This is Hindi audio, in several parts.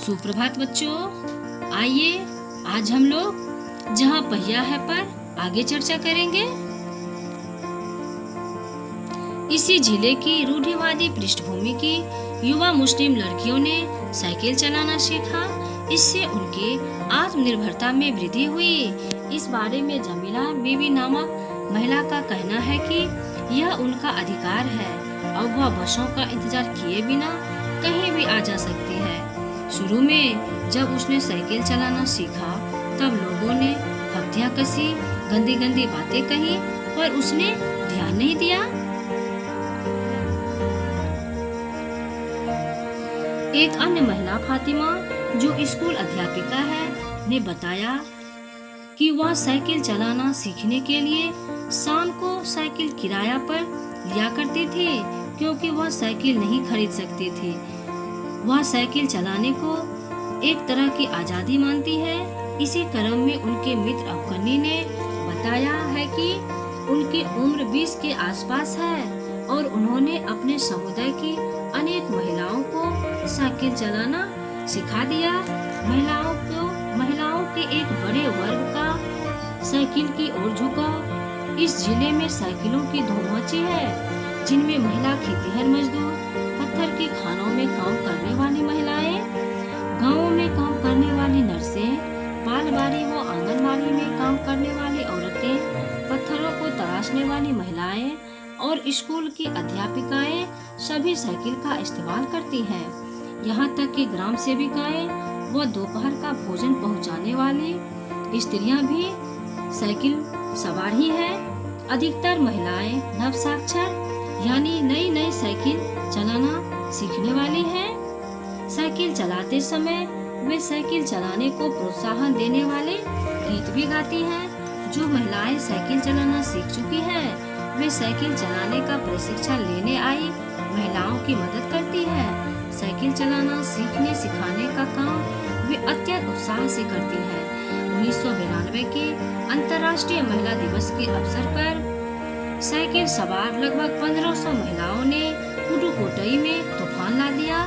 सुप्रभात बच्चों, आइए आज हम लोग जहाँ पहिया है पर आगे चर्चा करेंगे। इसी जिले की रूढ़िवादी पृष्ठभूमि की युवा मुस्लिम लड़कियों ने साइकिल चलाना सीखा। इससे उनके आत्मनिर्भरता में वृद्धि हुई। इस बारे में जमीला बीबी नामक महिला का कहना है कि यह उनका अधिकार है। अब वह बसों का इंतजार किए बिना कहीं भी आ जा सकती है। शुरू में जब उसने साइकिल चलाना सीखा तब लोगों ने हत्या कसी, गंदी गंदी बातें कही, पर उसने ध्यान नहीं दिया। एक अन्य महिला फातिमा, जो स्कूल अध्यापिका है, ने बताया कि वह साइकिल चलाना सीखने के लिए शाम को साइकिल किराया पर लिया करती थी, क्योंकि वह साइकिल नहीं खरीद सकती थी। वह साइकिल चलाने को एक तरह की आजादी मानती है। इसी क्रम में उनके मित्र अफगनी ने बताया है कि उनकी उम्र 20 के आसपास है और उन्होंने अपने समुदाय की अनेक महिलाओं को साइकिल चलाना सिखा दिया। महिलाओं के एक बड़े वर्ग का साइकिल की ओर झुकाव। इस जिले में साइकिलों की धूम मची है, जिनमें महिला खेतीहर मजदूर, पत्थर की खानों में काम करने वाली महिलाएं, गांवों में काम करने वाली नर्सें, बालवाड़ी व आंगनबाड़ी में काम करने वाली औरतें, पत्थरों को तराशने वाली महिलाएं और स्कूल की अध्यापिकाएं सभी साइकिल का इस्तेमाल करती हैं। यहाँ तक कि ग्राम सेविकाएं व दोपहर का भोजन पहुँचाने वाली स्त्रियां भी साइकिल सवार ही हैं। अधिकतर महिलाएं नवसाक्षर यानी नई साइकिल चलाना सीखने वाली हैं। साइकिल चलाते समय वे साइकिल चलाने को प्रोत्साहन देने वाले गीत भी गाती हैं। जो महिलाएं साइकिल चलाना सीख चुकी हैं, वे साइकिल चलाने का प्रशिक्षण लेने आई महिलाओं की मदद करती है। साइकिल चलाना सीखने सिखाने का काम वे अत्यंत उत्साह से करती हैं। 1992 के अंतर्राष्ट्रीय महिला दिवस के अवसर पर साइकिल सवार लगभग 1500 महिलाओं ने पुडुकोट्टई में तूफान ला दिया,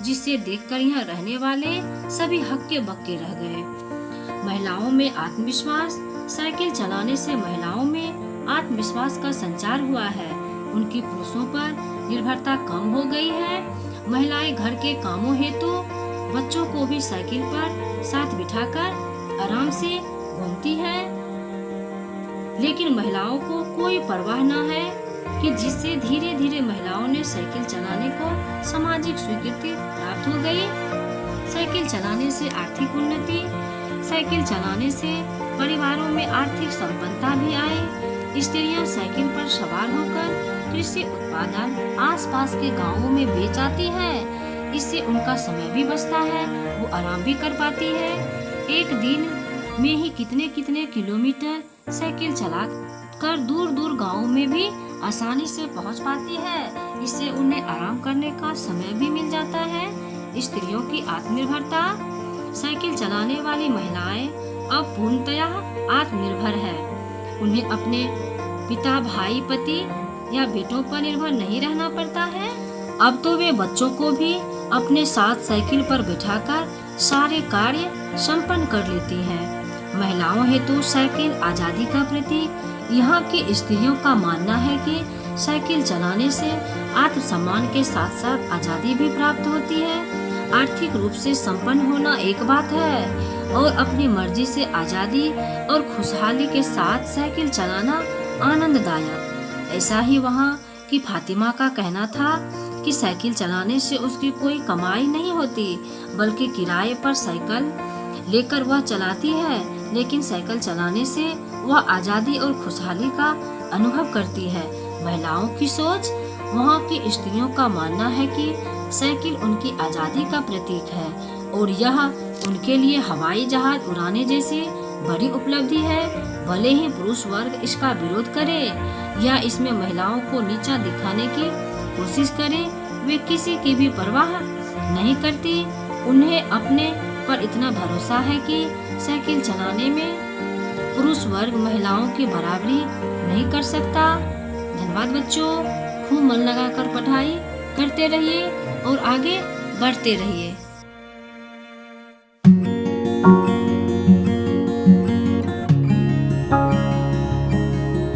जिसे देखकर यहाँ रहने वाले सभी हक्के बक्के रह गए। महिलाओं में आत्मविश्वास। साइकिल चलाने से महिलाओं में आत्मविश्वास का संचार हुआ है। उनकी पुरुषों पर निर्भरता कम हो गई है। महिलाएं घर के कामों हेतु बच्चों को भी साइकिल पर साथ बिठाकर आराम से घूमती हैं। लेकिन महिलाओं को कोई परवाह न है कि जिससे धीरे धीरे महिलाओं ने साइकिल चलाने को सामाजिक स्वीकृति प्राप्त हो गई। साइकिल चलाने से आर्थिक उन्नति। साइकिल चलाने से परिवारों में आर्थिक संपन्नता भी आए। स्त्रियां साइकिल पर सवार होकर कृषि उत्पादन आसपास के गांवों में बेच आती हैं। इससे उनका समय भी बचता है, वो आराम भी कर पाती है। एक दिन में ही कितने किलोमीटर साइकिल चला कर दूर दूर गाँवों में भी आसानी से पहुंच पाती है। इससे उन्हें आराम करने का समय भी मिल जाता है। स्त्रियों की आत्मनिर्भरता। साइकिल चलाने वाली महिलाएं अब पूर्णतया आत्मनिर्भर है। उन्हें अपने पिता, भाई, पति या बेटों पर निर्भर नहीं रहना पड़ता है। अब तो वे बच्चों को भी अपने साथ साइकिल पर बिठाकर सारे कार्य संपन्न कर लेती हैं। महिलाओं हेतु साइकिल आजादी का प्रतीक। यहाँ की स्त्रियों का मानना है कि साइकिल चलाने से आत्मसम्मान के साथ साथ आजादी भी प्राप्त होती है। आर्थिक रूप से संपन्न होना एक बात है और अपनी मर्जी से आजादी और खुशहाली के साथ साइकिल चलाना आनंददायक। ऐसा ही वहाँ की फातिमा का कहना था कि साइकिल चलाने से उसकी कोई कमाई नहीं होती, बल्कि किराए पर साइकिल लेकर वह चलाती है। लेकिन साइकिल चलाने से वह आजादी और खुशहाली का अनुभव करती है। महिलाओं की सोच। वहाँ की स्त्रियों का मानना है कि साइकिल उनकी आजादी का प्रतीक है और यह उनके लिए हवाई जहाज उड़ाने जैसी बड़ी उपलब्धि है। भले ही पुरुष वर्ग इसका विरोध करे या इसमें महिलाओं को नीचा दिखाने की कोशिश करे, वे किसी की भी परवाह नहीं करती। उन्हें अपने पर इतना भरोसा है कि साइकिल चलाने में पुरुष वर्ग महिलाओं की बराबरी नहीं कर सकता। धन्यवाद बच्चों, खूब मन लगाकर पढ़ाई करते रहिए और आगे बढ़ते रहिए। है।